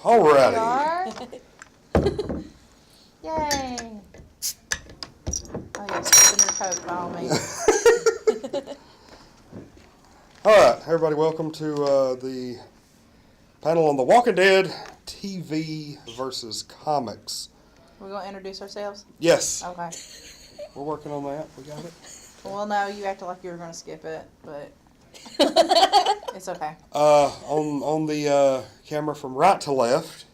Alrighty. Yay. Oh, yes, spin your coat by all means. Alright, everybody, welcome to the panel on The Walking Dead TV versus comics. We're going to introduce ourselves? Yes. Okay. We're working on that. We got it. Well, no, you acted like you were going to skip it, but it's okay. On the camera from right to left.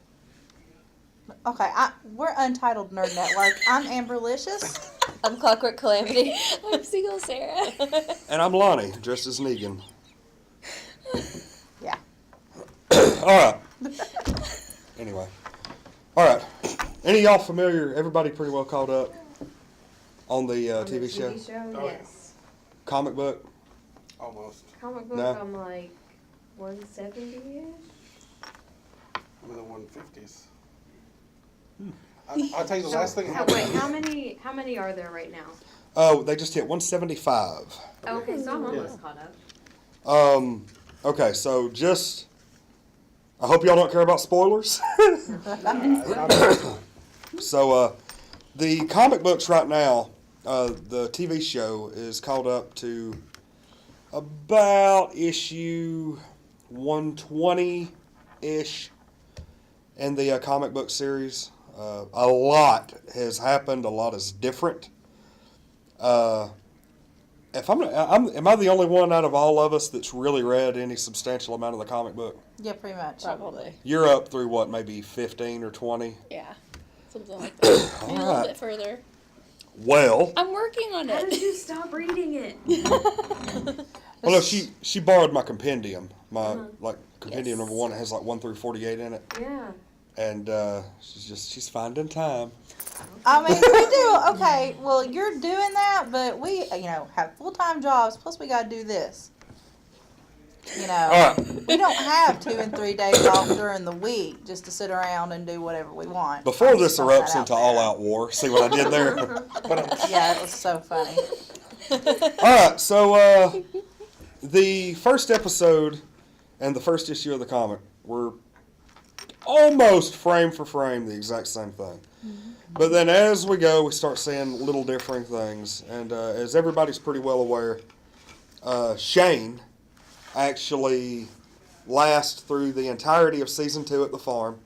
Okay, we're Untitled Nerd Network. I'm Amberlicious. I'm Clockwork Calamity. I'm Single Sarah. And I'm Lonnie, dressed as Negan. Yeah. Alright. Anyway. Alright. Any of y'all familiar, everybody pretty well caught up on the TV show? TV show, yes. Comic book? Almost. Comic book, No. I'm like 170-ish. I'm in the 150s. I'll tell you the last thing. Wait, how many are there right now? Oh, they just hit 175. Okay, so I'm almost caught up. Okay, so just, I hope y'all don't care about spoilers. So, the comic books right now, the TV show is caught up to about issue 120-ish in the comic book series. A lot has happened. A lot is different. If am I the only one out of all of us that's really read any substantial amount of the comic book? Yeah, pretty much. Probably. You're up through what, maybe 15 or 20? Yeah. Something like that. Maybe a little Alright. bit further. Well, I'm working on How did it. you stop reading it? well, no, she borrowed my compendium. My compendium Yes. number 1 has like 1 through 48 in it, Yeah. and she's finding time. I mean, we do, okay, well, you're doing that, but we, have full-time jobs, plus we got to do this. All right. We don't have 2 and 3 days off during the week just to sit around and do whatever we want. Before I'm this just throwing erupts that into out there. all-out war, see what I did there? Yeah, it was so funny. All right, so the first episode and the first issue of the comic were almost frame for frame the exact same thing. But then as we go, we start seeing little differing things. And as everybody's pretty well aware, Shane actually lasts through the entirety of Season 2 at the farm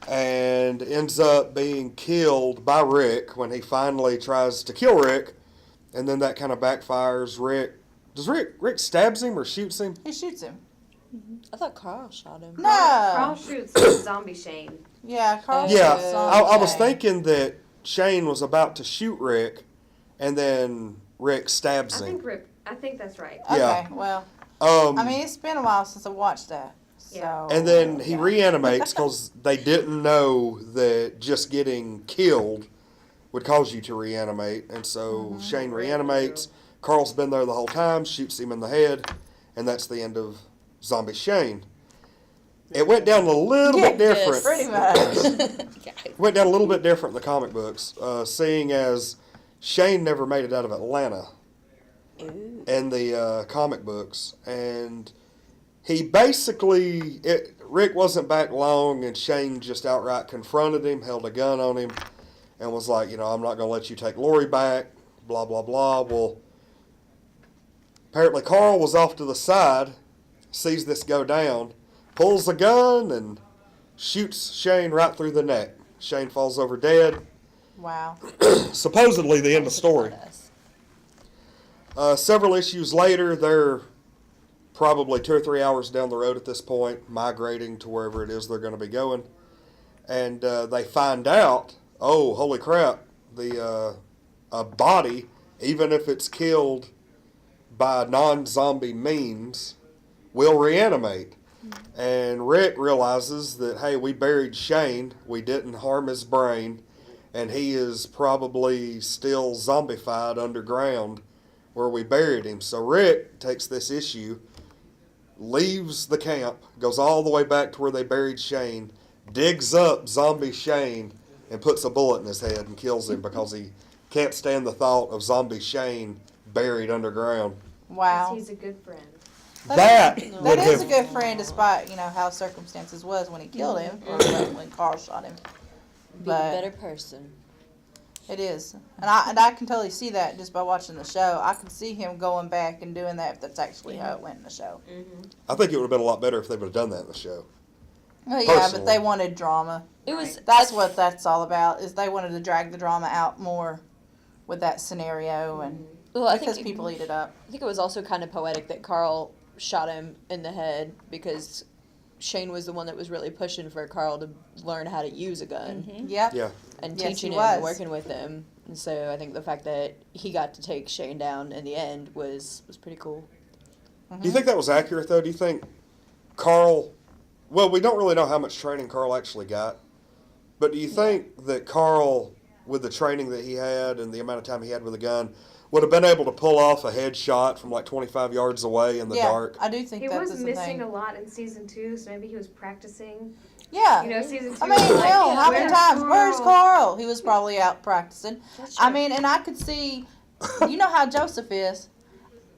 and ends up being killed by Rick when he finally tries to kill Rick. And then that kind of backfires. Rick stabs him or shoots him? He shoots him. I thought Carl shot him. No. Carl shoots Zombie Shane. Yeah, Carl Yeah, shoots I was Shane. thinking that Shane was about to shoot Rick, and then Rick stabs him. I think that's right. Okay, Yeah. well, Um, I mean, it's been a while since I watched that. So, Yeah. and then he yeah. reanimates because they didn't know that just getting killed would cause you to reanimate, and so Shane reanimates. Carl's been there the whole time, shoots him in the head, and that's the end of Zombie Shane. It went down a little bit different. Pretty much. Went down a little bit different in the comic books, seeing as Shane never made it out of Atlanta in the comic books, and he basically, Rick wasn't back long, and Shane just outright confronted him, held a gun on him, and was like, I'm not going to let you take Lori back, blah, blah, blah. Well, apparently Carl was off to the side, sees this go down, pulls the gun, and shoots Shane right through the neck. Shane falls over dead. Wow. Supposedly the end of the story. Several issues later, they're probably 2 or 3 hours down the road at this point, migrating to wherever it is they're going to be going. And they find out, oh, holy crap, a body, even if it's killed by non-zombie means, will reanimate. And Rick realizes that, hey, we buried Shane, we didn't harm his brain, and he is probably still zombified underground where we buried him. So Rick takes this issue, leaves the camp, goes all the way back to where they buried Shane, digs up zombie Shane, and puts a bullet in his head and kills him because he can't stand the thought of zombie Shane buried underground. Wow. He's a good friend. That That would is a have. good friend, despite how circumstances was when he killed him, or when Carl shot him. Be But a better person. it is, and I can totally see that just by watching the show. I can see him going back and doing that if that's actually how it went in the show. I think it would have been a lot better if they would have done that in the show. Well, yeah, but Personally. they wanted drama. It was. That's what that's all about. Is they wanted to drag the drama out more with that scenario, and Well, I because think people eat it up. I think it was also kind of poetic that Carl shot him in the head because Shane was the one that was really pushing for Carl to learn how to use a gun Yep. Yeah. and Yes, teaching he him and was. working with him. And so I think the fact that he got to take Shane down in the end was pretty cool. Do you think that was accurate, though? Do you think Carl... Well, we don't really know how much training Carl actually got. But do you think that Carl, with the training that he had and the amount of time he had with a gun, would have been able to pull off a headshot from like 25 yards away in the Yeah, dark? I do think He that's was the missing thing. a lot in season 2, so maybe he was practicing. Yeah. Season 2. I mean, was like, hell, how many "Where's times? Where's Carl?" Carl? He was probably out practicing. That's I true. mean, and I could see, you know how Joseph is.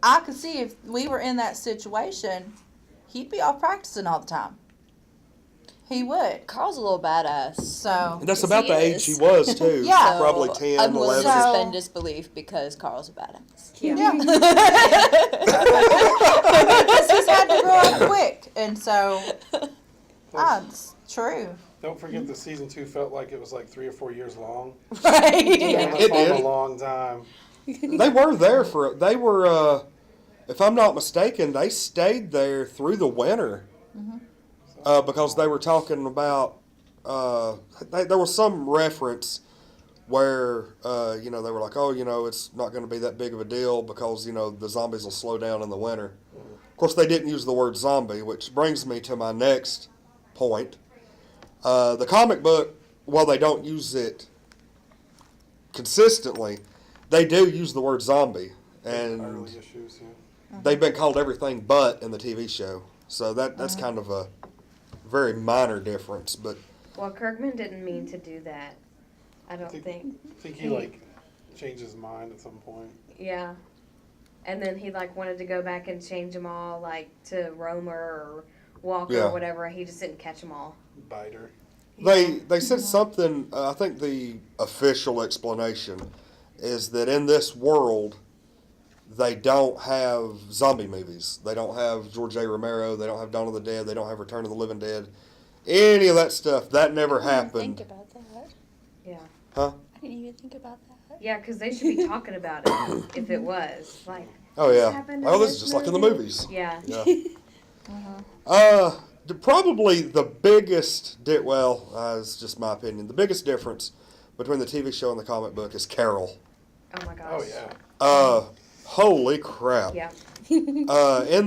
I could see if we were in that situation, he'd be off practicing all the time. He would. Carl's a little badass. So, That's Yes, about he the age is. he was, too. Yeah. Probably So, 10, I'm willing 11. to So- suspend disbelief because Carl's a badass. yeah. Because he's had to grow up quick. And so, it's true. Don't forget that season 2 felt like it was like 3 or 4 years long. Right? It It was did. a long time. They were there for... They were, if I'm not mistaken, they stayed there through the winter. Because they were talking about... there was some reference where, they were like, it's not going to be that big of a deal because, the zombies will slow down in the winter. Of course, they didn't use the word zombie, which brings me to my next point. The comic book, while they don't use it consistently, they do use the word zombie. And Early issues, yeah. they've been called everything but in the TV show. So that's kind of a very minor difference. But Well, Kirkman didn't mean to do that. I don't think. I think he changed his mind at some point. Yeah. And then he wanted to go back and change them all to Romer or Walker Yeah. or whatever. He just didn't catch them all. Biter. they said something, I think the official explanation is that in this world, they don't have zombie movies. They don't have George A. Romero. They don't have Dawn of the Dead. They don't have Return of the Living Dead. Any of that stuff, that never Think happened. about that. Yeah. Huh? I didn't even think about that. Yeah, because they should be talking about it if it was. Oh, This yeah. happened Oh, in this this is just like in the movie. movies. Yeah. Yeah. Probably the biggest, it's just my opinion, the biggest difference between the TV show and the comic book is Carol. Oh my gosh. Oh, yeah. Holy crap. Yeah. In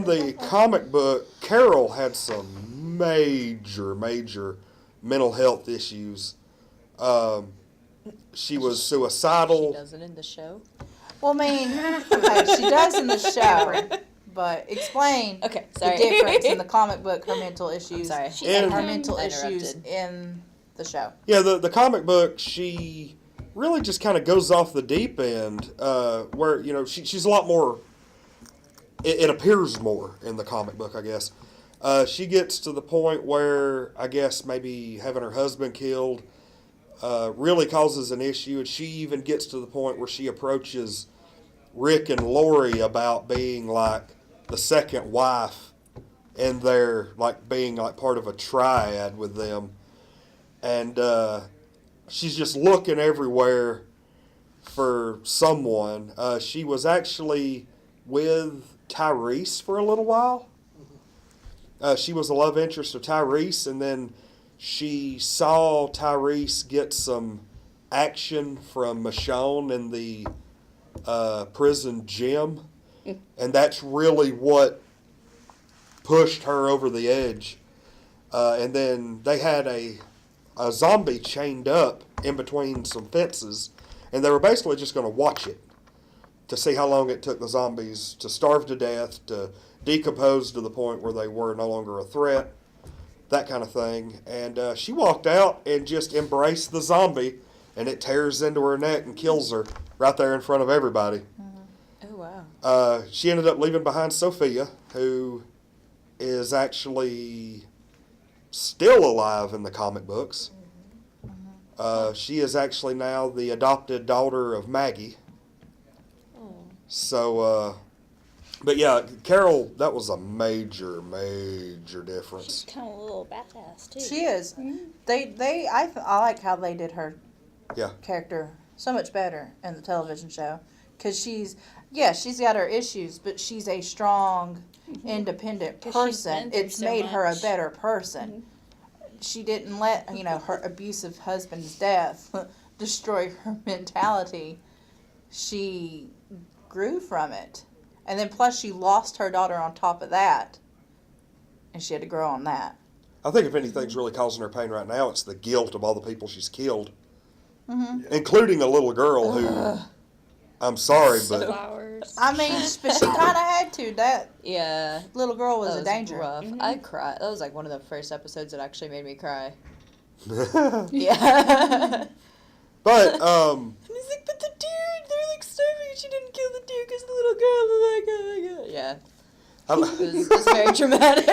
the comic book, Carol had some major mental health issues. She was She suicidal. doesn't in the show. Well, I mean, okay, she does in the show, but explain Okay, the sorry. difference in the comic book, her mental issues, Sorry. And- her mental I issues interrupted. in the show. Yeah, the comic book, she really just kind of goes off the deep end, where, she's a lot more, it appears more in the comic book, I guess. She gets to the point where, I guess, maybe having her husband killed really causes an issue, and she even gets to the point where she approaches Rick and Lori about being like the second wife, and they're being part of a triad with them. And she's just looking everywhere for someone. She was actually with Tyrese for a little while. She was a love interest of Tyrese, and then she saw Tyrese get some action from Michonne in the prison gym, and that's really what pushed her over the edge. And then they had a zombie chained up in between some fences, and they were basically just going to watch it to see how long it took the zombies to starve to death, to decompose to the point where they were no longer a threat, that kind of thing. And she walked out and just embraced the zombie, and it tears into her neck and kills her right there in front of everybody. Oh, wow. She ended up leaving behind Sophia, who is actually still alive in the comic books. She is actually now the adopted daughter of Maggie. Oh. So, but yeah, Carol, that was a major difference. She's kind of a little badass too. She is. I like how they did her Yeah. character so much better in the television show. Because she's got her issues, but she's a strong, independent 'Cause she's person. been through It's so made her a much. better person. She didn't let, her abusive husband's death destroy her mentality. She grew from it. And then plus she lost her daughter on top of that. And she had to grow on that. I think if anything's really causing her pain right now, it's the guilt of all the people she's killed, including a little girl who, I'm sorry, but Flowers. I mean, but she kind of had to. That Yeah. little girl was That a was danger. rough. Mm-hmm. I cried. That was like one of the first episodes that actually made me cry. Yeah. but And he's like, but the dude, they're like starving. She didn't kill the dude because the little girl was like, oh my god. Yeah. It was very dramatic.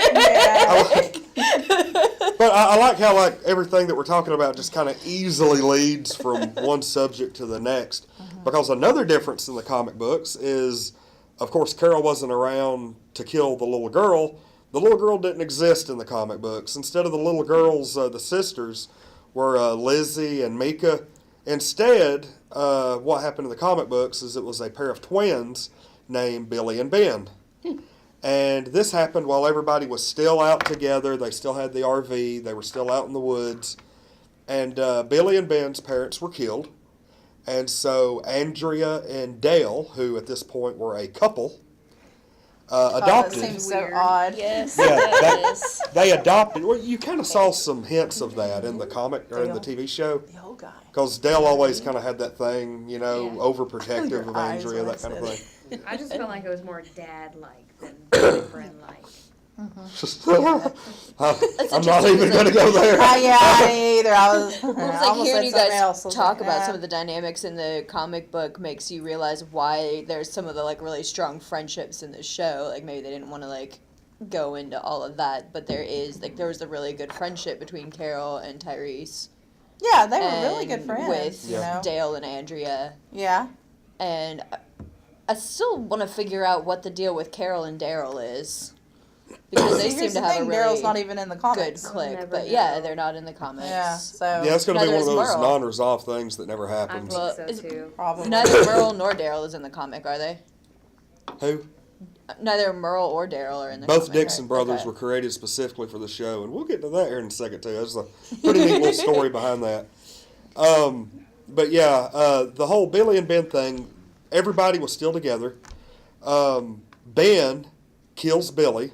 But I like how like everything that we're talking about just kind of easily leads from one subject to the next. Because another difference in the comic books is, of course, Carol wasn't around to kill the little girl. The little girl didn't exist in the comic books. Instead of the little girls, the sisters were Lizzie and Mika. Instead, what happened in the comic books is it was a pair of twins named Billy and Ben. And this happened while everybody was still out together. They still had the RV. They were still out in the woods. And Billy and Ben's parents were killed. And so Andrea and Dale, who at this point were a couple, That adopted. seems so Weird. odd. Yes, Yeah, that is. They adopted. Well, you kind of saw some hints of that in the comic or in the TV show. The old guy. Because Dale always kind of had that thing, Yeah. overprotective Your of eyes Andrea, when I that kind of said thing. I just felt like it was more dad-like than boyfriend-like. I'm not even going to go there. Yeah, me either. I was. Well, I it's like almost hearing said you something guys else. I was talk like, about nah. some of the dynamics in the comic book makes you realize why there's some of the like really strong friendships in the show. Like maybe they didn't want to like go into all of that, but there was a really good friendship between Carol and Tyrese. Yeah, they were really good and friends. with you know. Dale and Andrea. Yeah. And I still want to figure out what the deal with Carol and Daryl is. Because they See, seem here's to the have thing, a really Daryl's not even in the good comics. click. Never But yeah, know. they're not in the comics. Yeah, so Yeah, it's going to be Neither one of is those Merle. non-resolved things that never I happens. think Well, so is- too. probably. Neither Merle nor Daryl is in the comic, are they? Who? Neither Merle or Daryl are in the Both comic. Dixon right? brothers Okay. were created specifically for the show, and we'll get to that here in a second, too. There's a pretty neat little story behind that. But yeah, the whole Billy and Ben thing, everybody was still together. Ben kills Billy,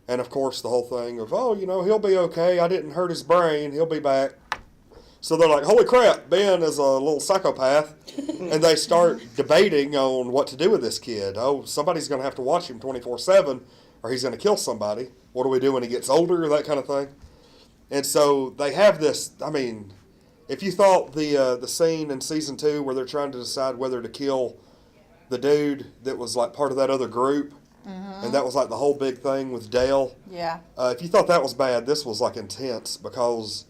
and of course the whole thing of, oh, he'll be okay. I didn't hurt his brain. He'll be back. So they're like, holy crap, Ben is a little psychopath. And they start debating on what to do with this kid. Oh, somebody's going to have to watch him 24/7 or he's going to kill somebody. What do we do when he gets older? That kind of thing. And so they have this, I mean, if you thought the scene in season 2 where they're trying to decide whether to kill the dude that was like part of that other group, and that was like the whole big thing with Dale. Yeah. If you thought that was bad, this was like intense because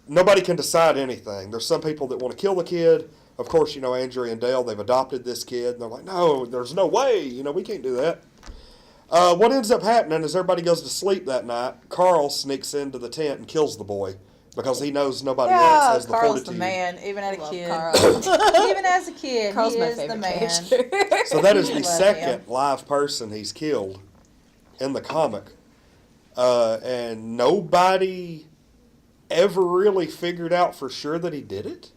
nobody can decide anything. There's some people that want to kill the kid. Of course, Andrea and Dale, they've adopted this kid. And they're like, no, there's no way. We can't do that. What ends up happening is everybody goes to sleep that night. Carl sneaks into the tent and kills the boy because he knows nobody else Yeah, has the Carl's fortitude. the man, even as a Love kid. Carl. Even as a kid, Carl's he my is the favorite man. character. So that is the Love second him. live person he's killed in the comic. And nobody ever really figured out for sure that he did it.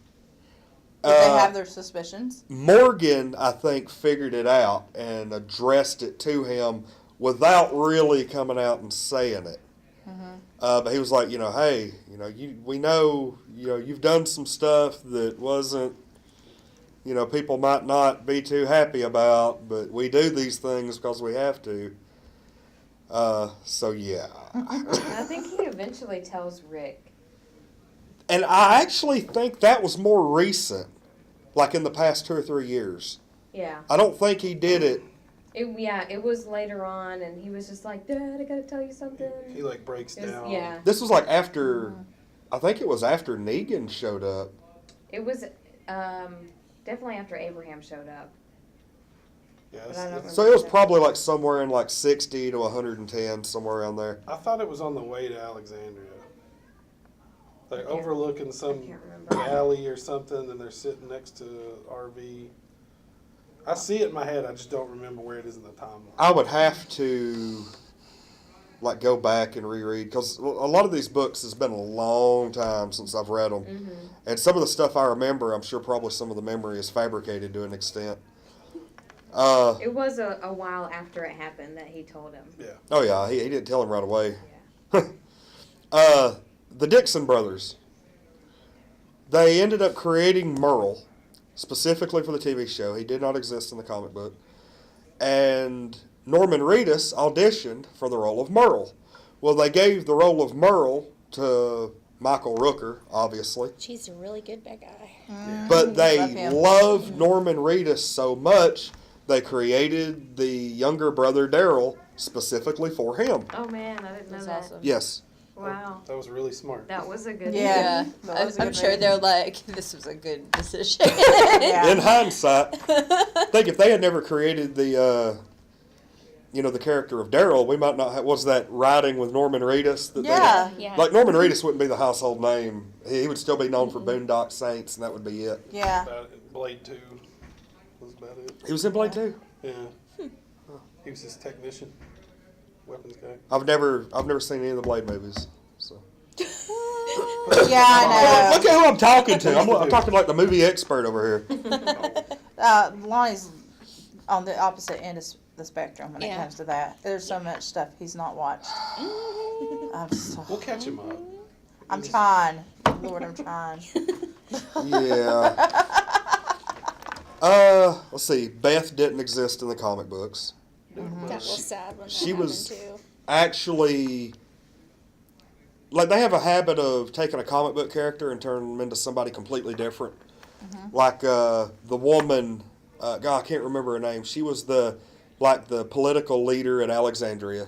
Did they have their suspicions? Morgan, I think, figured it out and addressed it to him without really coming out and saying it. But he was like, hey, we know, you've done some stuff that wasn't, people might not be too happy about, but we do these things because we have to. So yeah. I think he eventually tells Rick. And I actually think that was more recent, like in the past 2 or 3 years. Yeah. I don't think he did it It was later on, and he was just like, Dad, I gotta tell you something. He like breaks It was- down. yeah. This was like after, I think it was after Negan showed up. It was definitely after Abraham showed up. Yeah, But I don't So it was probably like somewhere in like 60 to 110, somewhere around there. I thought it was on the way to Alexandria. Like can't- overlooking I some can't remember. valley or something, and they're sitting next to RV. I see it in my head. I just don't remember where it is in the timeline. I would have to like go back and reread because a lot of these books has been a long time since I've read them, Mm-hmm. and some of the stuff I remember, I'm sure probably some of the memory is fabricated to an extent. It was a while after it happened that he told him. Yeah. Oh yeah, he didn't tell him right away. Yeah. The Dixon brothers, they ended up creating Merle specifically for the TV show. He did not exist in the comic book. And Norman Reedus auditioned for the role of Merle. Well, they gave the role of Merle to Michael Rooker, obviously. She's a really good bad guy. But Love they him. loved Norman Reedus so much, they created the younger brother Daryl specifically for him. Oh man, I didn't know That's that. awesome. Yes. Wow, That was really smart. that was a good. Yeah. Yeah, That was a I'm good sure movie. they're like, this was a good decision. Yeah. In hindsight, I think if they had never created the, the character of Daryl, we might not have, was that riding with Norman Reedus? That Yeah. Yeah. Like Norman Reedus wouldn't be the household name. He would still be known for Boondock Saints, and that would be it. Yeah. Blade 2 was about it. He was in Blade 2. Yeah. He was his technician, weapons guy. I've never seen any of the Blade movies. So. Yeah, I Look at who I'm talking to. I'm talking like the movie expert over here. know. Lonnie's on the opposite end of the spectrum when it Yeah. comes to that. There's so much stuff he's not watched. We'll catch him up. I'm trying. Lord, I'm trying. Yeah. Let's see. Beth didn't exist in the comic books. That was sad when that she happened was- too. Actually, like they have a habit of taking a comic book character and turning them into somebody completely different. Like the woman, God, I can't remember her name. She was the political leader at Alexandria.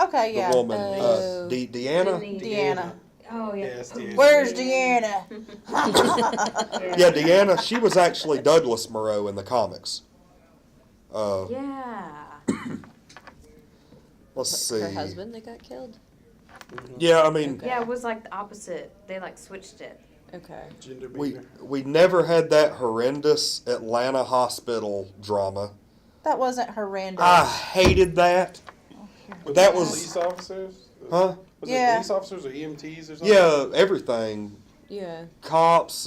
Okay, yeah. The woman, Oh. Deanna. Deanna. Oh yeah. Yes, Deanna. Where's Deanna? Yeah, Deanna. She was actually Douglas Moreau in the comics. Yeah. Let's see. Her husband that got killed? Yeah, I mean, Yeah, it was like the opposite. They like switched it. Okay. Gender we beater. we never had that horrendous Atlanta hospital drama. That wasn't horrendous. I hated that. Was that it was- police officers? Huh? Was Yeah. it police officers or EMTs or something? Yeah, everything. Yeah. Cops,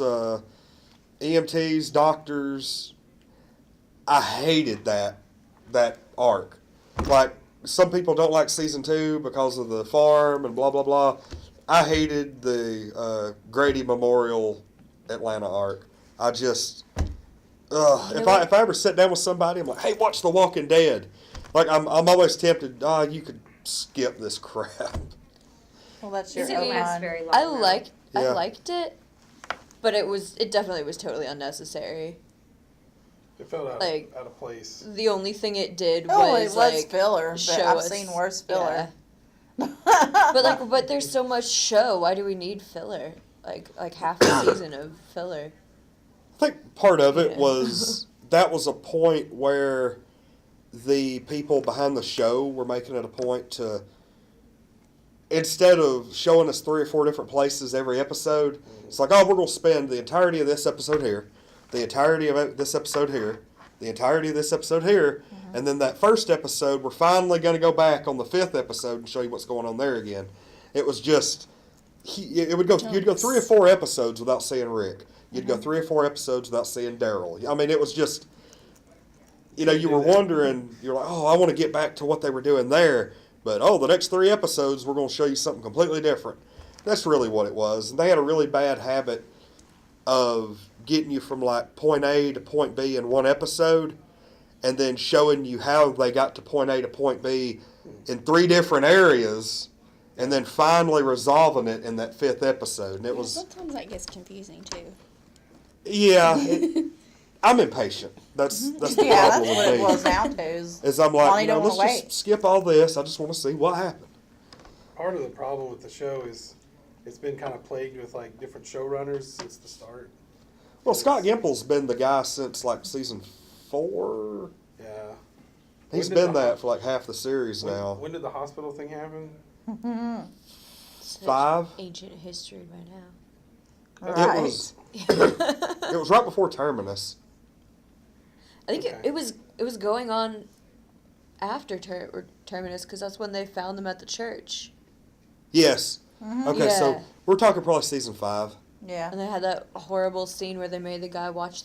EMTs, doctors. I hated that arc. Like some people don't like season 2 because of the farm and blah blah blah. I hated the Grady Memorial Atlanta arc. I just, if I ever sit down with somebody, I'm like, hey, watch The Walking Dead. Like I'm always tempted. You could skip this crap. Well, that's your It lasts own. very long. I now. Yeah. liked it, but it definitely was totally unnecessary. It felt Like- out of place. The only thing it did Oh, was it was like filler, but show I've us- seen worse filler. but there's so much show. Why do we need filler? Like half a season of filler. I think part of it Yeah. was that was a point where the people behind the show were making it a point to, instead of showing us 3 or 4 different places every episode, it's like, oh, we're going to spend the entirety of this episode here, the entirety of this episode here, the entirety of this episode here, and then that first episode, we're finally going to go back on the 5th episode and show you what's going on there again. It was just, you'd go 3 or 4 episodes without seeing Rick. You'd go 3 or 4 episodes without seeing Daryl. I mean, it was just, you were wondering, you're like, oh, I want to get back to what they were doing there. But, the next 3 episodes, we're going to show you something completely different. That's really what it was. And they had a really bad habit of getting you from, like, point A to point B in one episode and then showing you how they got to point A to point B in 3 different areas and then finally resolving it in that 5th episode. And it was, Sometimes that gets confusing too. yeah. I'm impatient. That's the Yeah, problem that's what it with boils me. down to. Is I'm like, Lonnie don't let's wanna just wait. skip all this. I just want to see what happened. Part of the problem with the show is it's been kind of plagued with like different showrunners since the start. Well, Scott Gimple's been the guy since like season 4. Yeah. He's When did been the that for like half the series When, now. when did the hospital thing happen? Such 5. ancient history by now. Right. It was. It was right before Terminus. I think Okay. it was going on after Terminus because that's when they found them at the church, Yes. Okay, so Yeah. we're talking probably season 5. Yeah. and they had that horrible scene where they made the guy watch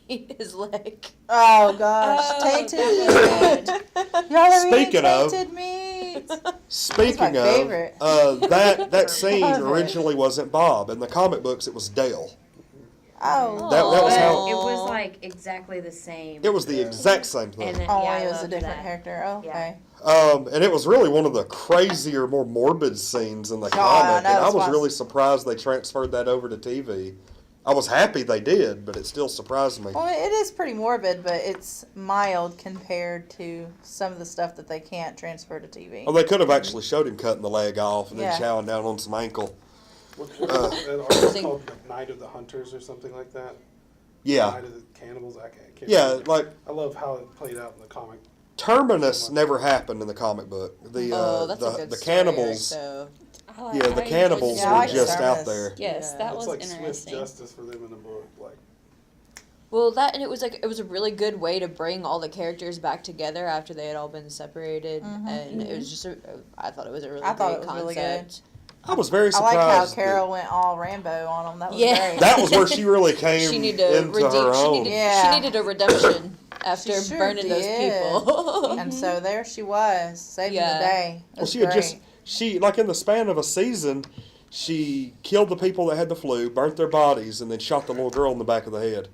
his leg. Oh gosh, Oh, tainted God. meat. Y'all are eating Speaking of- tainted meat. Speaking my of, favorite. that scene Perfect. originally wasn't Bob. In the comic books, it was Dale. Oh. That was But how- it was like exactly the same. It was the exact same thing. And then, Oh, yeah, I it was a loved different that. character. Oh, okay. And it was really one of the crazier, more morbid scenes in the God, I comic. know, And I that's was why- really surprised they transferred that over to TV. I was happy they did, but it still surprised me. Well, it is pretty morbid, but it's mild compared to some of the stuff that they can't transfer to TV. Well, they could have actually showed him cutting the leg off and then Yeah. chowing down on some ankle. What is that article Think- called The Night of the Hunters or something like that? Yeah. Night of the Cannibals? I can't Yeah, remember. like I love how it played out in the comic. Terminus never happened in the comic book. The That's a the, good the story cannibals, arc, though. yeah, the cannibals Yeah, I were like just out Terminus. there. Yes, Yeah. that It's was like swift interesting. justice for them in the book. Like, Well, that and it was a really good way to bring all the characters back together after they had all been separated, and it was just I thought it was a really I thought great it was really good. concept. I was very I surprised. like how that- Carol went all Rambo on them. That was Yeah. great. That was where she really came She needed to into redeem. her She own. needed, Yeah. she needed a redemption after She sure burning those did. people. And so there she was, saving Yeah. the day. It Well, was she had great. she like in the span of a season, she killed the people that had the flu, burnt their bodies, and then shot the little girl in the back of the head.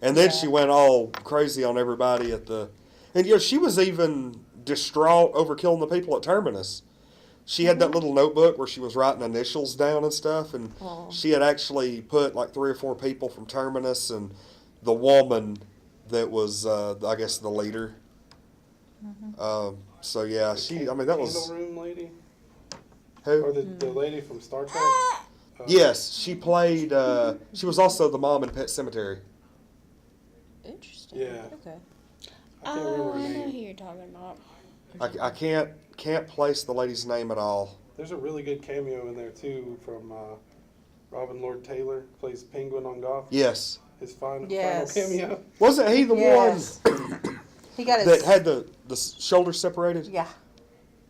And then she went all crazy on everybody at the, and she was even distraught over killing the people at Terminus. She had that little notebook where she was writing initials down and stuff, and Aw. she had actually put like 3 or 4 people from Terminus and the woman that was, I guess, the leader. So yeah, that was Candle Room lady? who? Or the lady from Star Trek? Yes, she played. She was also the mom in Pet Cemetery. Interesting. Yeah. Okay. I can't remember Oh, her I know who name. you're talking about. I can't place the lady's name at all. There's a really good cameo in there too from Robin Lord Taylor, plays Penguin on Goth. Yes, His final Yes. cameo. wasn't he the Yes. one He got that his. had the shoulders separated? Yeah.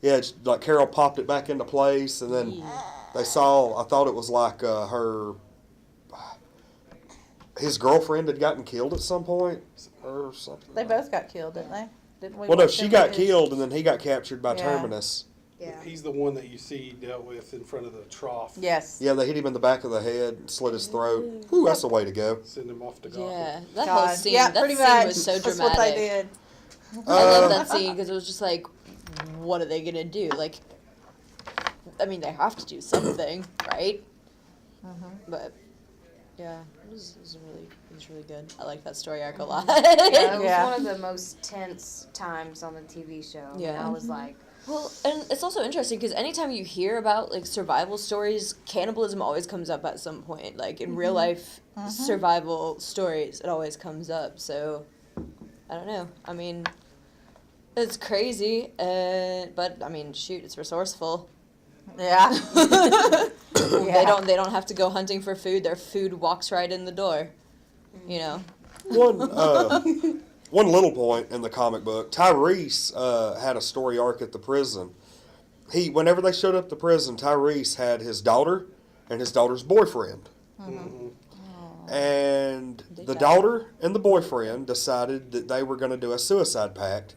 Yeah, it's like Carol popped it back into place, and then they saw. I thought it was like her. His girlfriend had gotten killed at some point, or something. They both got killed, didn't they? Didn't we? Well, no, watch she them got get- killed, and then he got captured by Yeah. Terminus. Yeah. He's the one that you see dealt with in front of the trough. Yes. Yeah, they hit him in the back of the head, and slit his throat. Whew, that's the way to go. Send him off to Gotham. Yeah, that God. whole scene. Yeah, that pretty scene much. was so That's dramatic. what they did. I love that scene because it was just like, what are they gonna do? Like, I mean, they have to do something, right? But yeah, it was really good. I like that story arc a lot. Yeah, it was Yeah. one of the most tense times on the TV show. Yeah. I was like, Well, and it's also interesting because anytime you hear about like survival stories, cannibalism always comes up at some point. Like in real life survival stories, it always comes up. So I don't know. I mean, it's crazy, but I mean, shoot, it's resourceful. Yeah. They don't have to go hunting for food. Their food walks right in the door. You know. One little point in the comic book, Tyrese had a story arc at the prison. Whenever they showed up at the prison, Tyrese had his daughter and his daughter's boyfriend. And the daughter and the boyfriend decided that they were going to do a suicide pact.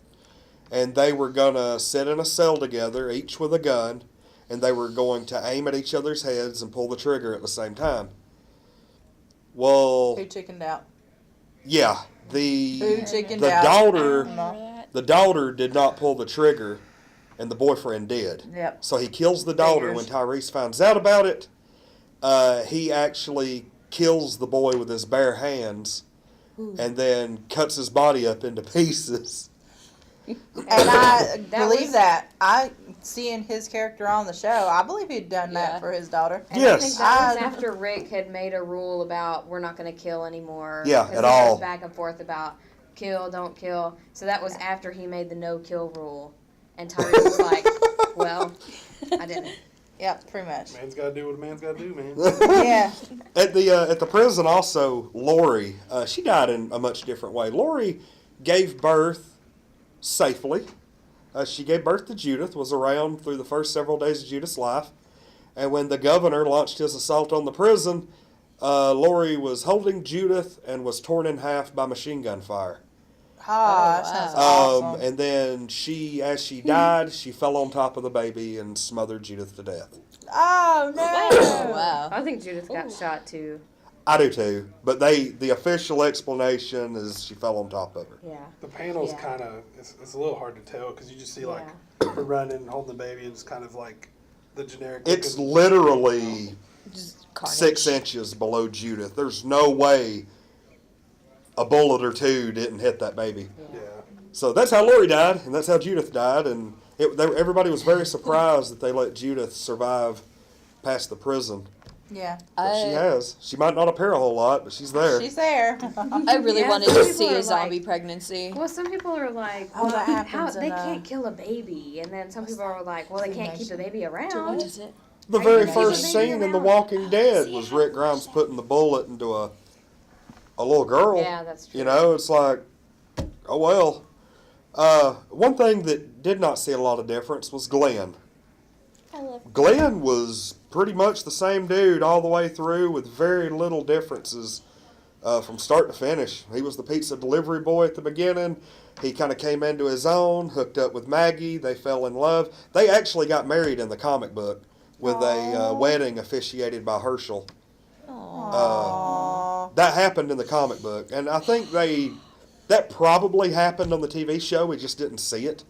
And they were going to sit in a cell together, each with a gun, and they were going to aim at each other's heads and pull the trigger at the same time. Well, Who chickened out? yeah, Who chickened the out? daughter Remember that? the daughter did not pull the trigger, and the boyfriend did. Yep. So he kills the daughter. Figures. When Tyrese finds out about it, he actually kills the boy with his bare hands, and then cuts his body up into pieces. And I That believe was- that. I seeing his character on the show, I believe he'd done Yeah. that for his daughter. And Yes. I think that was I- after Rick had made a rule about we're not going to kill anymore. Yeah, 'Cause at he all. goes back and forth about kill, don't kill. So that was after he made the no kill rule. And Tyrese was like, well, I didn't. Yep, pretty much. Man's got to do what a man's got to do, man. Yeah. At the prison also, Lori, she died in a much different way. Lori gave birth safely. She gave birth to Judith, was around through the first several days of Judith's life. And when the governor launched his assault on the prison, Lori was holding Judith and was torn in half by machine gun fire. Ah, that sounds awesome. And then as she died, she fell on top of the baby and smothered Judith to death. Oh, no. Oh, wow. I think Judith got shot too. I do too, but the official explanation is she fell on top of her. Yeah. The panel's Yeah. kind of, it's a little hard to tell because you just see like Yeah. her running and holding the baby and it's kind of like the generic. It's looking- literally Just carnage. 6 inches below Judith. There's no way a bullet or two didn't hit that baby. Yeah. So that's how Lori died, and that's how Judith died, and everybody was very surprised that they let Judith survive past the prison. Yeah. But she has. She might not appear a whole lot, but she's there. She's there. I really Yeah, wanted some to people see are a zombie like- pregnancy. Well, some people are like, Oh, well, that how happens they in, can't kill a baby, and then some people are like, well, they can't keep the baby What around. is it? The How very you gonna first keep a baby scene in The around? Walking Dead was Rick Grimes putting the bullet into a little girl. Yeah, that's true. You know, it's like, oh well. One thing that did not see a lot of difference was Glenn. I love Glenn was pretty much the same dude all the way through with very little differences from start to finish. He was the pizza delivery boy at the beginning. He kind of came into his own, hooked up with Maggie. They fell in love. They actually got married in the comic book with a wedding officiated by Herschel. Aww. That happened in the comic book. And I think that probably happened on the TV show. We just didn't see it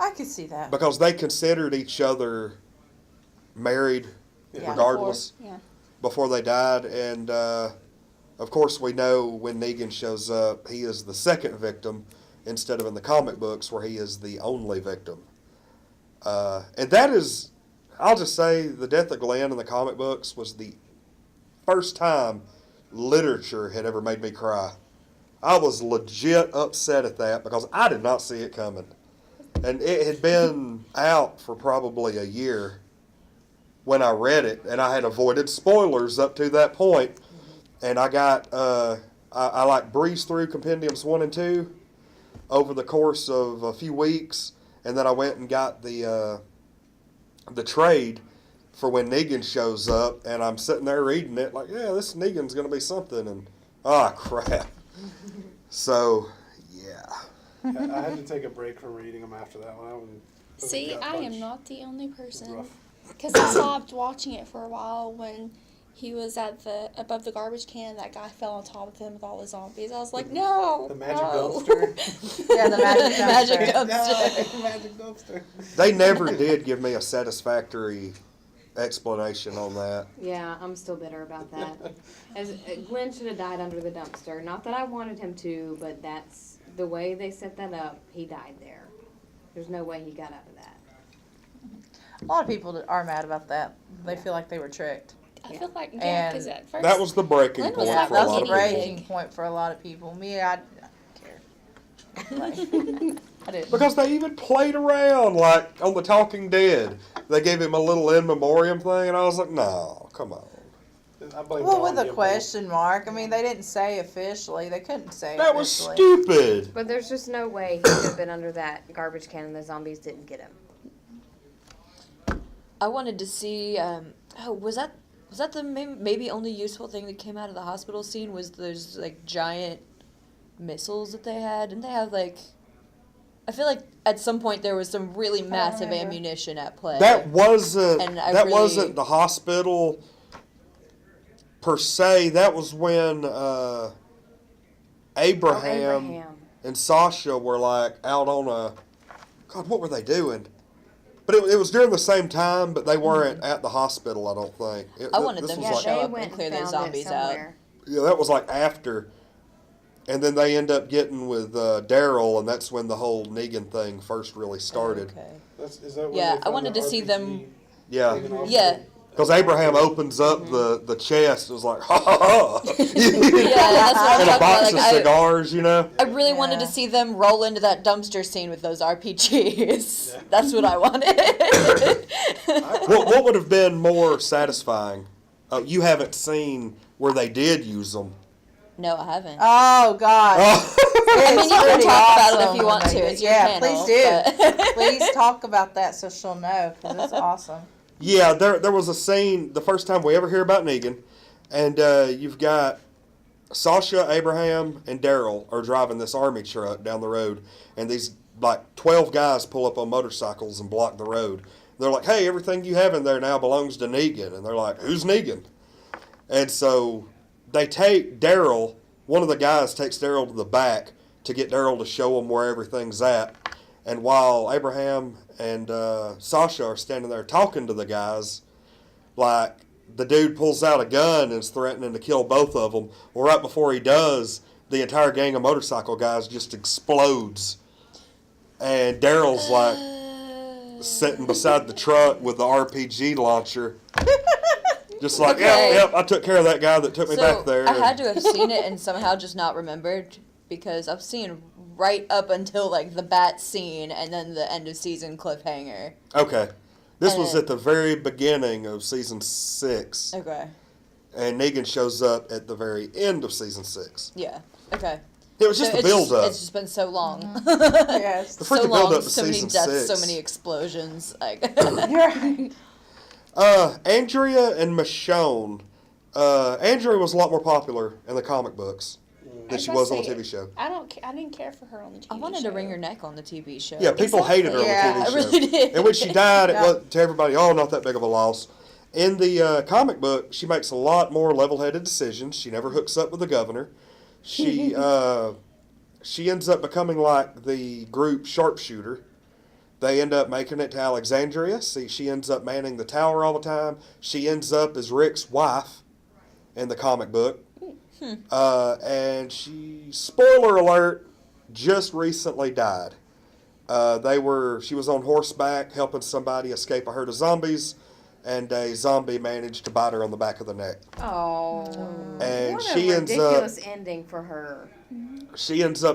I could see that. because they considered each other married Yeah. regardless Yeah. before they died. And of course, we know when Negan shows up, he is the second victim instead of in the comic books where he is the only victim. And that is, I'll just say, the death of Glenn in the comic books was the first time literature had ever made me cry. I was legit upset at that because I did not see it coming. And it had been out for probably a year when I read it, and I had avoided spoilers up to that point. And I got, I like breezed through Compendiums 1 and 2 over the course of a few weeks, and then I went and got the trade for when Negan shows up, and I'm sitting there reading it like, yeah, this Negan's going to be something, and crap. So, yeah. I had to take a break from reading them after that one. That was a See, gut I punch. am not the only It was person. rough. Because I stopped watching it for a while when he was above the garbage can. That guy fell on top of him with all the zombies. I was like, no, The magic no. dumpster. Yeah, the magic Magic dumpster. dumpster. Magic dumpster. They never did give me a satisfactory explanation on that. Yeah, I'm still bitter about that. As Glenn should have died under the dumpster. Not that I wanted him to, but that's the way they set that up. He died there. There's no way he got out of that. A lot of people are mad about that. They feel like they were tricked. I feel like, yeah, And because at first. That was the breaking Glenn point was Yeah, like for that a was lot a of people. breaking point for a lot of people. Me, I didn't care. Like, I didn't. Because they even played around, like on The Talking Dead. They gave him a little in memoriam thing, and I was like, no, come on. I blame Well, Ron with a Gimple. question mark. I mean, they didn't say officially. They couldn't say That was officially. stupid. But there's just no way he could have been under that garbage can and the zombies didn't get him. I wanted to see. Was that the maybe only useful thing that came out of the hospital scene? Was those like giant missiles that they had? Didn't they have like? I feel like at some point there was some really massive remember. ammunition at play. That wasn't And I that really- wasn't the hospital per se. That was when Abraham and Sasha were like out on a God. What were they doing? But it was during the same time, but they weren't at the hospital. I don't think. I wanted this them was to like, show they up went and clear and those found it zombies out. somewhere. Yeah, that was like after. And then they end up getting with Daryl, and that's when the whole Negan thing first really started. Okay. Is that when Yeah, they I find wanted the to see RPG them- Yeah. taken off Yeah. the- Because Abraham opens up the chest and was like, ha ha ha. Yeah, that's what I'm And a talking about. box Like, of I cigars, you know? really wanted to Yeah. see them roll into that dumpster scene with those RPGs. Yeah. That's what I wanted. What would have been more satisfying? You haven't seen where they did use them. No, I haven't. Oh God. I mean, you can pretty talk about it if awesome you want when to. they It's do- your yeah, panel. please do. but- Please talk about that so she'll know, because it's awesome. Yeah, there was a scene the first time we ever hear about Negan, and you've got Sasha, Abraham, and Daryl are driving this army truck down the road, and these like 12 guys pull up on motorcycles and block the road. They're like, "Hey, everything you have in there now belongs to Negan," and they're like, "Who's Negan?" And so they take Daryl. One of the guys takes Daryl to the back to get Daryl to show him where everything's at. And while Abraham and Sasha are standing there talking to the guys, like the dude pulls out a gun and is threatening to kill both of them. Well, right before he does, the entire gang of motorcycle guys just explodes. And Daryl's like sitting beside the truck with the RPG launcher. Just like, Okay. yep, I took care of that guy that took me So back there. I had to have seen it and somehow just not remembered because I've seen right up until like the bat scene and then the end of season cliffhanger. Okay. This was And- at the very beginning of season 6. Okay. And Negan shows up at the very end of season 6. Yeah. Okay. It was just So the build up. It's just been so long. Yes. The so freaking long, build-up to so many season deaths, so 6. many explosions. Like You're right. Andrea and Michonne. Andrea was a lot more popular in the comic books than she was on the TV show. I didn't care for her on the TV I wanted show. to wring her neck on the TV show. Yeah, people hated her Yeah, on the I TV show. really did. And when she died, it Yeah. was to everybody, oh, not that big of a loss. In the comic book, she makes a lot more level-headed decisions. She never hooks up with the governor. She she ends up becoming like the group sharpshooter. They end up making it to Alexandria. See, she ends up manning the tower all the time. She ends up as Rick's wife in the comic book. And she, spoiler alert, just recently died. She was on horseback helping somebody escape a herd of zombies, and a zombie managed to bite her on the back of the neck. Oh. And What she a ends up ridiculous ending for her.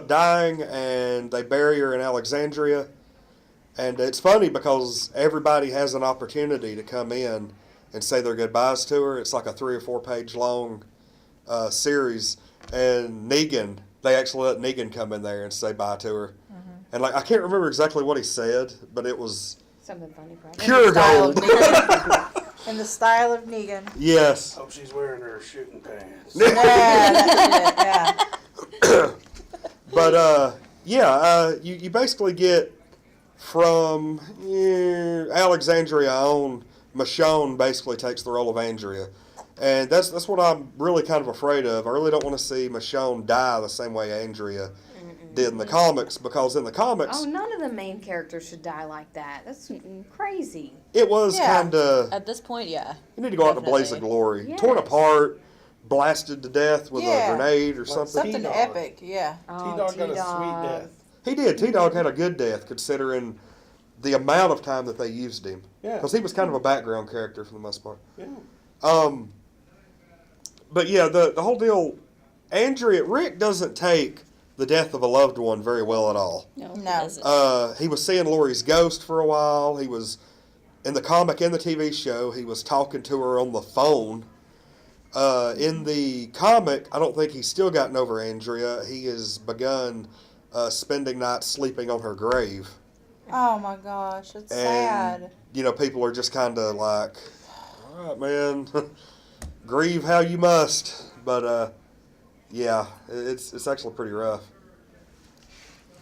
dying, and they bury her in Alexandria. And it's funny because everybody has an opportunity to come in and say their goodbyes to her. It's like a 3 or 4 page long series. And Negan, they actually let Negan come in there and say bye to her. And like I can't remember exactly what he said, but it was Something funny, probably. pure Style of gold. Negan. In the style of Negan. Yes. Hope she's wearing her shooting pants. Yeah, that's it. Yeah. But you basically get from Alexandria on. Michonne basically takes the role of Andrea, and that's what I'm really kind of afraid of. I really don't want to see Michonne die the same way Andrea did in the comics, because in the comics Oh, none of the main characters should die like that. That's crazy. it was Yeah. kind of At this point, yeah. you need to go out in a blaze of Definitely. glory, Yes. torn apart, blasted to death with Yeah. a grenade or Like something. Something T-Dog. epic, yeah. Oh, T-Dog got a T-Dog. sweet death. He did. T-Dog had a good death considering the amount of time that they used him. Yeah. Because he was kind of a background character for the most part. Yeah. But yeah, the whole deal, Rick doesn't take the death of a loved one very well at all. No. No. It doesn't. He was seeing Lori's ghost for a while. He was, in the comic and the TV show, he was talking to her on the phone. In the comic, I don't think he's still gotten over Andrea. He has begun spending nights sleeping on her grave. Oh my gosh, it's And, sad. you know, people are just kind of like, all right, man, grieve how you must. But, yeah, it's actually pretty rough.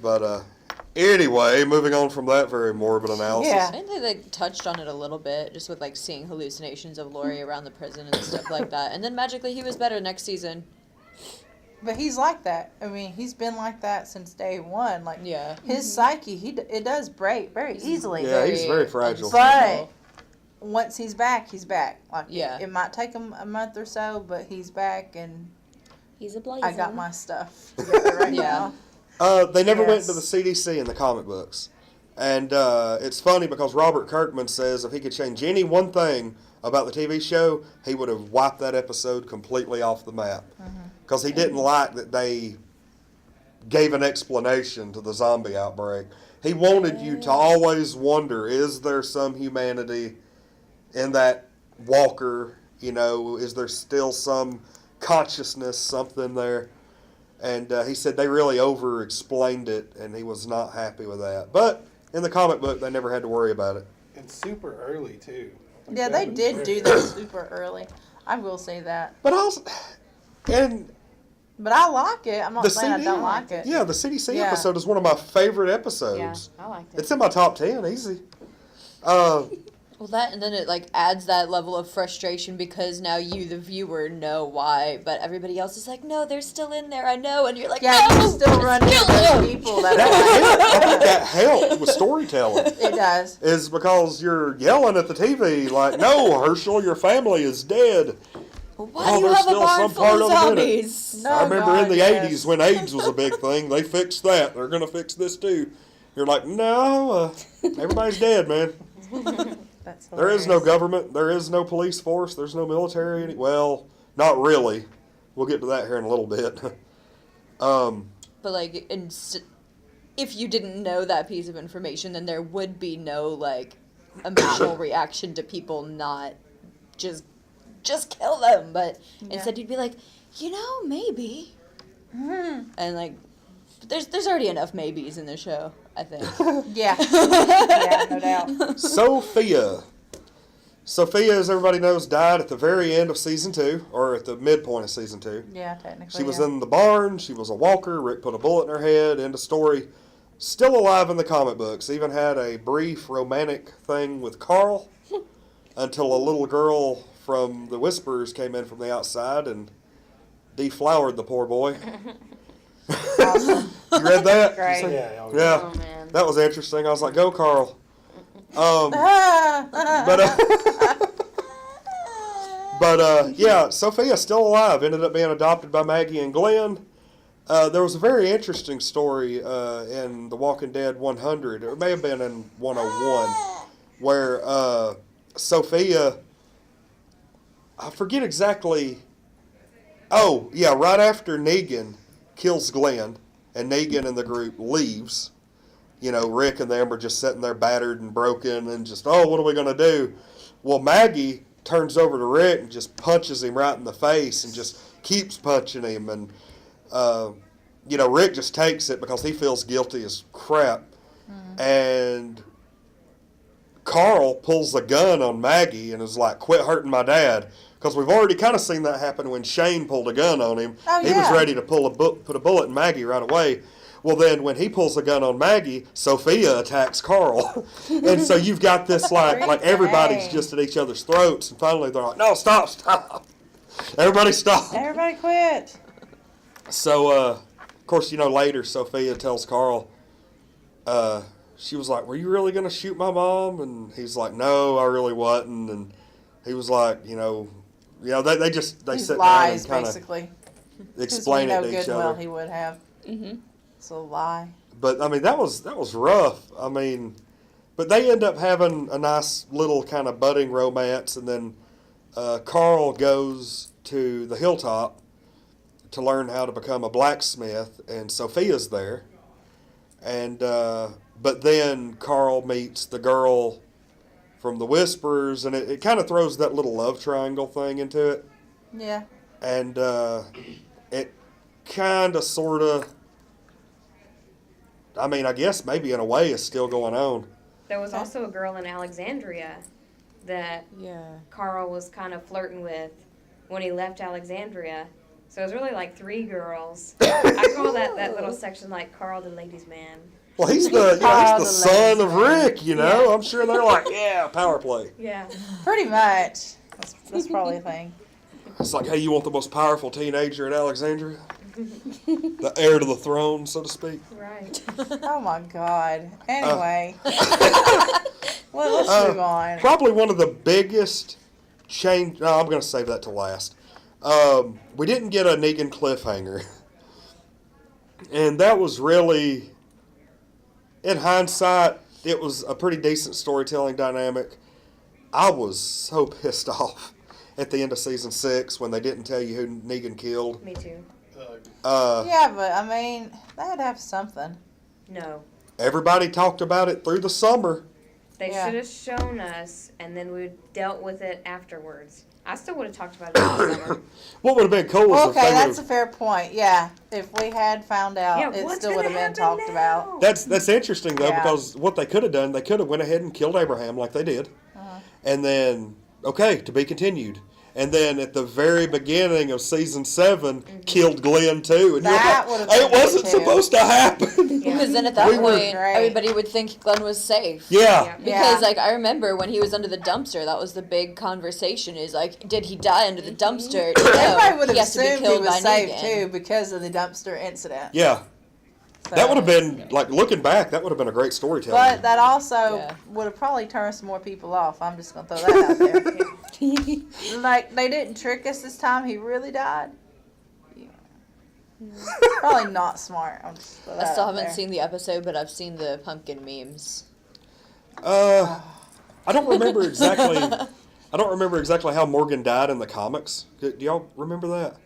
But, anyway, moving on from that very morbid analysis. Yeah. I think they like touched on it a little bit, just with like seeing hallucinations of Laurie around the prison and stuff like that. And then magically he was better next season. But he's like that. I mean, he's been like that since day one. Like Yeah. his psyche, it does break very easily. Yeah, he's very fragile. But once he's back, he's back. Like Yeah. it might take him a month or so, but he's back, and He's a blazer. I got my stuff together right Yeah. now. They never went Yes. to the CDC in the comic books. And it's funny because Robert Kirkman says if he could change any one thing about the TV show, he would have wiped that episode completely off the map. Because he didn't like that they gave an explanation to the zombie outbreak. He wanted you to always wonder, is there some humanity in that walker? You know, is there still some consciousness, something there? And he said they really over-explained it, and he was not happy with that. But in the comic book, they never had to worry about it. And super early too. Like, Yeah, they was did very do that super early. I will say that. But also, and But I like it. I'm not the saying I CD, don't like it. yeah, the CDC Yeah. episode is one of my favorite Yeah, episodes. I liked it. It's in my top 10, easy. Well, that, and then it like adds that level of frustration because now you, the viewer, know why, but everybody else is like, no, they're still in there. I know, and you're like, Yeah, no, you still run into kill those them. people that I think are that helped with storytelling. it does. Is because you're yelling at the TV like, no, Herschel, your family is dead. Why Oh, do you there's have a still barn some full part of of them in it. zombies? No, I remember in God, the yes. 80s when AIDS was a big thing, they fixed that. They're going to fix this too. You're like, no, everybody's dead, man. That's There is no hilarious. government. There is no police force. There's no military. Well, not really. We'll get to that here in a little bit. But like, if you didn't know that piece of information, then there would be no like emotional reaction to people not just kill them. But instead, you'd be like, you know, maybe. And like, there's already enough maybes in the show, I think. Yeah. Yeah, no doubt. Sophia. Sophia, as everybody knows, died at the very end of season 2, or at the midpoint of season 2. Yeah, technically. She was yeah. in the barn. She was a walker. Rick put a bullet in her head. End of story. Still alive in the comic books. Even had a brief romantic thing with Carl until a little girl from the Whispers came in from the outside and deflowered the poor boy. Awesome. You read that? Great. Yeah, Yeah. Oh man. That was interesting. I was like, go, Carl. Yeah, Sophia's still alive. Ended up being adopted by Maggie and Glenn. There was a very interesting story in The Walking Dead 100, or it may have been in 101, where Sophia, I forget exactly. Oh, yeah, right after Negan kills Glenn, and Negan and the group leaves, you know, Rick and them are just sitting there battered and broken and just, oh, what are we going to do? Well, Maggie turns over to Rick and just punches him right in the face and just keeps punching him. And, you know, Rick just takes it because he feels guilty as crap. And Carl pulls a gun on Maggie and is like, quit hurting my dad. Because we've already kind of seen that happen when Shane pulled a gun on him. Oh, He was yeah. ready to put a bullet in Maggie right away. Well, then when he pulls a gun on Maggie, Sophia attacks Carl. And so you've got this like everybody's Dang. just at each other's throats. And finally they're like, no, stop. Everybody stop. Everybody quit. So, of course, you know, later Sophia tells Carl, she was like, were you really going to shoot my mom? And he's like, no, I really wasn't. And he was like, they These sit down lies, and kind of basically. explain Because it we to know each good and well other. he would have. It's a lie. But I mean, that was rough. I mean, but they end up having a nice little kind of budding romance, and then Carl goes to the hilltop to learn how to become a blacksmith, and Sophia's there. And but then Carl meets the girl from the Whispers, and it kind of throws that little love triangle thing into it. Yeah. And it kind of, sort of, I mean, I guess maybe in a way is still going on. There was also a girl in Alexandria that Yeah. Carl was kind of flirting with when he left Alexandria. So it was really like 3 girls. I call that little section like Carl the ladies' man. Well, he's the he's Oh, the the son of ladies' Rick, you know. I'm sure they're like, yeah, power play. Yeah. Pretty much. That's probably a thing. It's like, hey, you want the most powerful teenager in Alexandria? The heir to the throne, so to speak. Right. Oh my God. Anyway. Let's move on. Probably one of the biggest change. No, I'm going to save that to last. We didn't get a Negan cliffhanger. And that was really, in hindsight, it was a pretty decent storytelling dynamic. I was so pissed off at the end of season 6 when they didn't tell you who Negan killed. Me too. Yeah, but I mean, they had to have something. No. Everybody talked about it through the summer. They Yeah. should have shown us, and then we dealt with it afterwards. I still would have talked about it in the summer. What would have been cool is if Okay, they that's a would fair point. Yeah, if we had found out, Yeah, it what's still would have gonna been happen talked now? about. That's interesting though, Yeah. because what they could have done, they could have went ahead and killed Abraham like they did, and then to be continued. And then at the very beginning of season 7, killed Glenn too, and That you're would've like, been it wasn't good, too. supposed to happen. Because then at that We were- point, Right. everybody would think Glenn was safe. Yeah. Because like I remember when he was under the dumpster, that was the big conversation. Is like, did he die under the dumpster? Everybody would he have has to be assumed he killed was by safe Negan. too because of the dumpster incident. Yeah, So- that would have been like looking back. That would have been a great storytelling. But that also Yeah. would have probably turned some more people off. I'm just gonna throw that out there. Like they didn't trick us this time. He really died. Yeah. Probably not smart. I'm just throw I that still out haven't there. seen the episode, but I've seen the pumpkin memes. I don't remember exactly. I don't remember exactly how Morgan died in the comics. Do y'all remember that?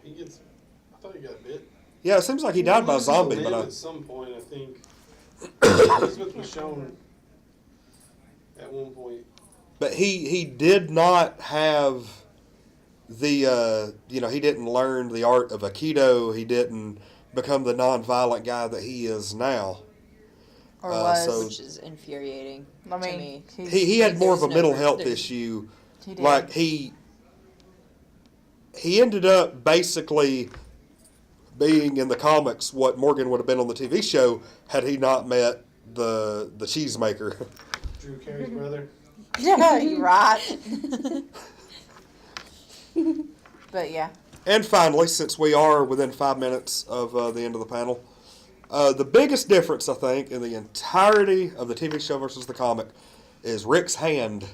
I thought he got bit. Yeah, it seems like he died by loses a zombie, limb but at some point, I think. He's with Michonne at one point. But he did not have the he didn't learn the art of Aikido. He didn't become the non-violent guy that he is now. Or was. so- Which is infuriating I to mean, me. He had more of a There's mental no- health there's- issue. he did. Like he ended up basically being in the comics what Morgan would have been on the TV show had he not met the cheesemaker. Drew Carey's brother. Yeah, you're right. But yeah. And finally, since we are within 5 minutes of the end of the panel, the biggest difference, I think, in the entirety of the TV show versus the comic is Rick's hand.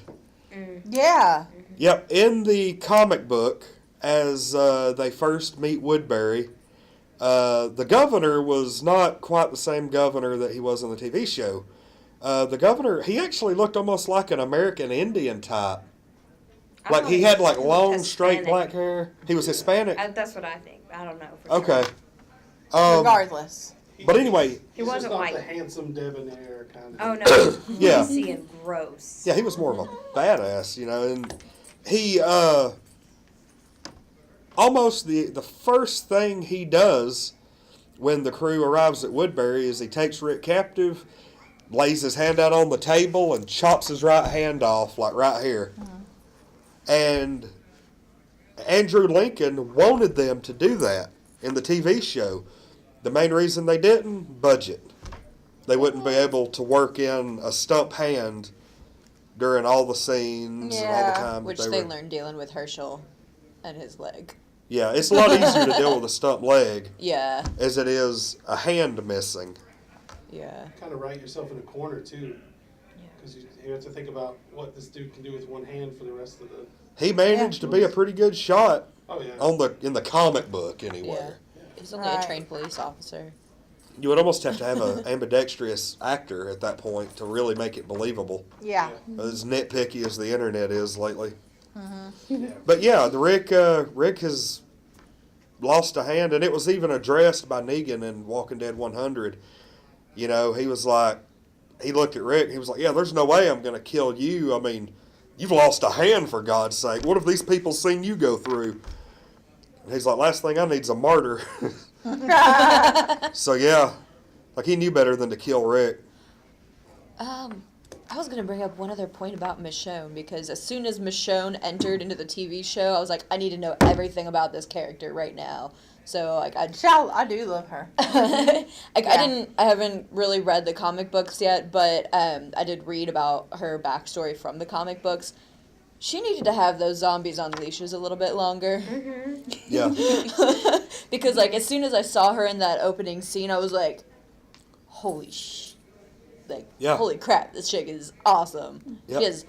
Yeah. Yep, in the comic book, as they first meet Woodbury, the governor was not quite the same governor that he was in the TV show. The governor, he actually looked almost like an American Indian type. I Like thought he he had was like long, straight Hispanic. black hair. He was Hispanic. That's what I think. I don't know. For Okay. Sure. Regardless. But anyway, He wasn't just not white. the handsome debonair kind of. Oh no. Yeah. Greasy and gross. yeah, he was more of a badass, and he almost the first thing he does when the crew arrives at Woodbury is he takes Rick captive, lays his hand out on the table, and chops his right hand off, like right here. And Andrew Lincoln wanted them to do that in the TV show. The main reason they didn't, budget. They wouldn't be able to work in a stump hand during all the scenes and all the Yeah. time. Which that they were, learned dealing with Herschel and his leg. Yeah, it's a lot easier to deal with a stump leg Yeah, as it is a hand missing. yeah. Kind of write yourself in a corner too, because you have to think about what this dude can do with one hand for the rest of the. He managed to be a pretty good shot Oh yeah. in the comic book anyway. Yeah. He's only Right. a trained police officer. You would almost have to have an ambidextrous actor at that point to really make it believable. Yeah. As nitpicky as the internet is lately. Yeah. But yeah, the Rick has lost a hand, and it was even addressed by Negan in Walking Dead 100. He was like, he looked at Rick, he was like, yeah, there's no way I'm going to kill you. I mean, you've lost a hand, for God's sake. What have these people seen you go through? And he's like, last thing I need's a martyr. So yeah, like he knew better than to kill Rick. I was gonna bring up one other point about Michonne, because as soon as Michonne entered into the TV show, I was like, I need to know everything about this character right now. So like I do love her. I Yeah. haven't really read the comic books yet, but I did read about her backstory from the comic books. She needed to have those zombies on leashes a little bit longer. Yeah. Because like as soon as I saw her in that opening scene, I was like, holy Yeah. holy crap, this chick is awesome. Yep. She has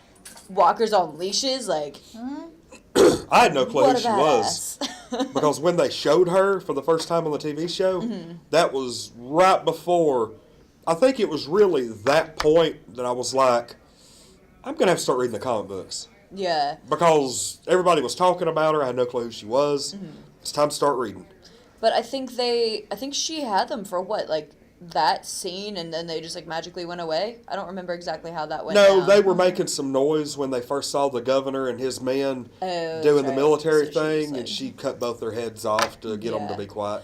walkers on leashes, like I had no clue What who a she was. badass. Because when they showed her for the first time on the TV show, that was right before, I think it was really that point that I was like, I'm going to have to start reading the comic books. Yeah. Because everybody was talking about her. I had no clue who she was. It's time to start reading. But I think she had them for what, like that scene, and then they just like magically went away. I don't remember exactly how that went No, down. they were making some noise when they first saw the governor and his men Oh, doing that's the right. military So she was, thing, like- and she cut both their heads off to get them to Yeah. be quiet.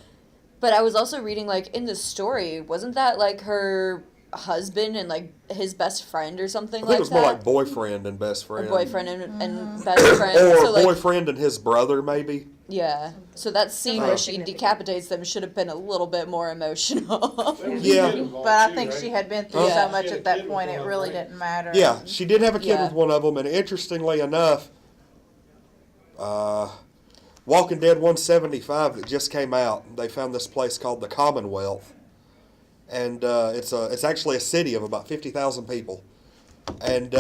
But I was also reading, like, in the story, wasn't that, like, her husband and, like, his best friend or something I like think that? it was more like boyfriend and best Or friend. boyfriend and best friend. Or So, like, boyfriend and his brother, maybe. yeah. So that scene Right. where she decapitates them should have been a little bit more emotional. There was a Yeah. kid involved But I too, think right? she had been through Yeah. so much She had at a that kid point, with it one, really right? didn't matter. Yeah, she did have a kid Yeah. with one of them, and interestingly enough, Walking Dead 175 that just came out, they found this place called the Commonwealth, and it's actually a city of about 50,000 people, and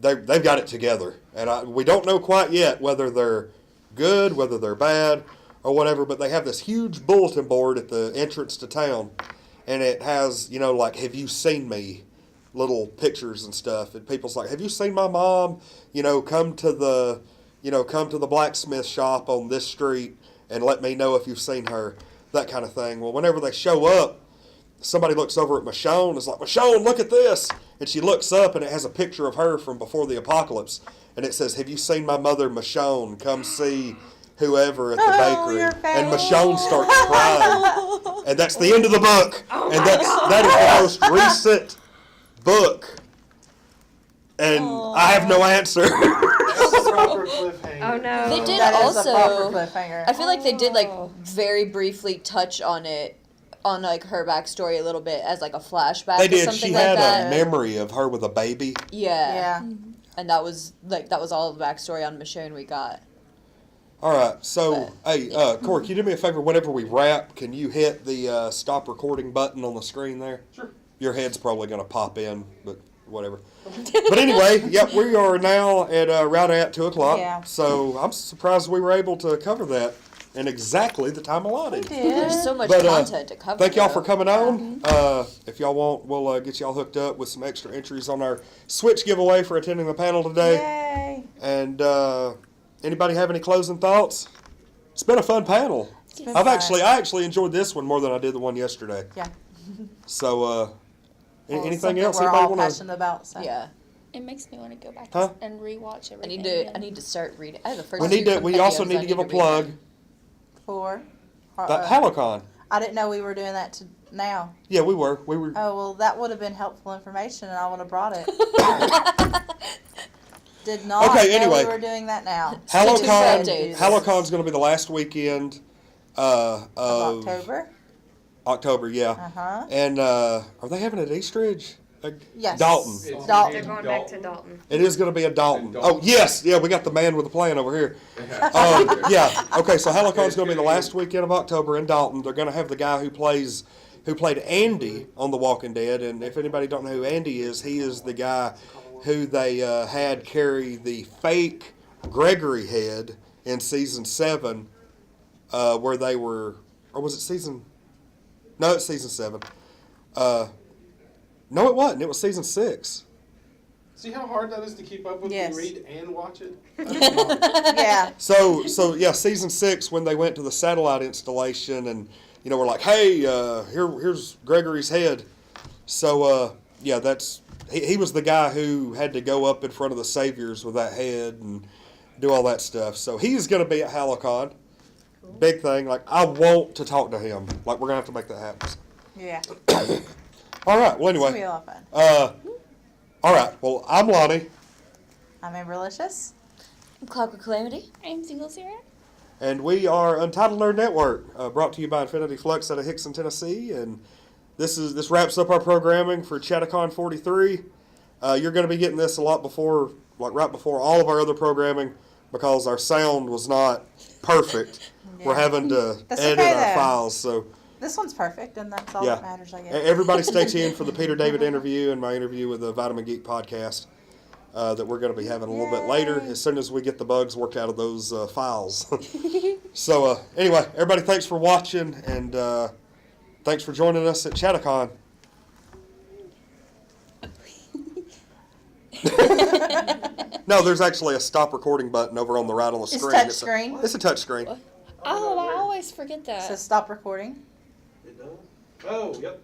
they've got it together, and we don't know quite yet whether they're good, whether they're bad, or whatever, but they have this huge bulletin board at the entrance to town, and it has, like, have you seen me? Little pictures and stuff, and people's like, have you seen my mom? Come to the blacksmith shop on this street and let me know if you've seen her, that kind of thing. Well, whenever they show up, somebody looks over at Michonne, is like, Michonne, look at this, and she looks up and it has a picture of her from before the apocalypse, and it says, have you seen my mother Michonne? Come see whoever at the bakery. your And face. Michonne starts crying, and that's the end of the book. Oh And my that is the most recent book, and I have no answer. That's a proper cliffhanger. Oh no. They did That is also. a proper cliffhanger. I feel like they did, like, Oh. very briefly touch on it, on, like, her backstory a little bit as, like, a flashback They or did. something She like had that. a memory of her with a baby. Yeah. yeah. And that was all the backstory on Michonne we got. All right, so But, hey, Corey, can you do me a favor? Whenever we wrap, can you hit the stop recording button on the screen there? Sure. Your head's probably going to pop in, but whatever. But anyway, yep, we are now at right at 2:00. Yeah. So I'm surprised we were able to cover that in exactly the time allotted. There's so much But, content to cover. Thank y'all though. for coming on. If y'all want, we'll get y'all hooked up with some extra entries on our Switch giveaway for attending the panel today. Yay. And anybody have any closing thoughts? It's been a fun panel. It's been I fun. actually enjoyed this one more than I did the one yesterday. Yeah. So, Well, it's anything something else? we're Anybody all want to? passionate about. So. Yeah. It makes me want to go back Huh? and rewatch I everything. need to start reading. I have the first. We two need to. We also compendiums need to give a read plug. them. For. That Halicon. I didn't know we were doing that now. Yeah, we were. We were. Oh, well, that would have been helpful information, and I would have brought it. Did not Okay, know anyway. we were doing that now. Halicon. updates. Halicon's going to be the last weekend of Of October. October, yeah. Uh-huh. And are they having it at Eastridge? Yes. Dalton. It's Dalton. They're going back to Dalton. It is going to be a Dalton. In Dalton. Oh, yes. Yeah, we got the man with the plan over here. Yeah. Okay, so Halicon's going to be the last weekend of October in Dalton. They're going to have the guy who played Andy on The Walking Dead. And if anybody don't know who Andy is, he is the guy who they had carry the fake Gregory head in season 7, where they were, or was it season? No, it's season 7. No, it wasn't. It was season 6. See how hard that is to keep up with Yes. and read and watch it? Yeah. So yeah, season 6 when they went to the satellite installation and we're like, hey, here's Gregory's head. So yeah, that's he was the guy who had to go up in front of the saviors with that head and do all that stuff. So he's going to be at Halicon. Big thing. Like, I want to talk to him. Like, we're going to have to make that happen. Yeah. All right. Well, It's going to be anyway. a lot of fun. All right. Well, I'm Lonnie. I'm Amberlicious. Clockwork Calamity. I'm single Sarah. And we are Untitled Nerd Network, brought to you by Infinity Flux out of Hickson, Tennessee. And this wraps up our programming for Chattacon 43. You're going to be getting this a lot before, like right before all of our other programming, because our sound was not perfect. We're having to That's edit okay, our though. files. So This one's perfect, and that's all Yeah. that matters, I guess. everybody stay tuned for the Peter David interview and my interview with the Vitamin Geek podcast. that we're going to be having a little bit later as soon as we get the bugs worked out of those files. So anyway, everybody, thanks for watching, and thanks for joining us at Chattacon. No, there's actually a stop recording button over on the right on the screen. touch screen? It's a touch screen. Oh, I always forget that. So stop recording. It does? Oh, yep.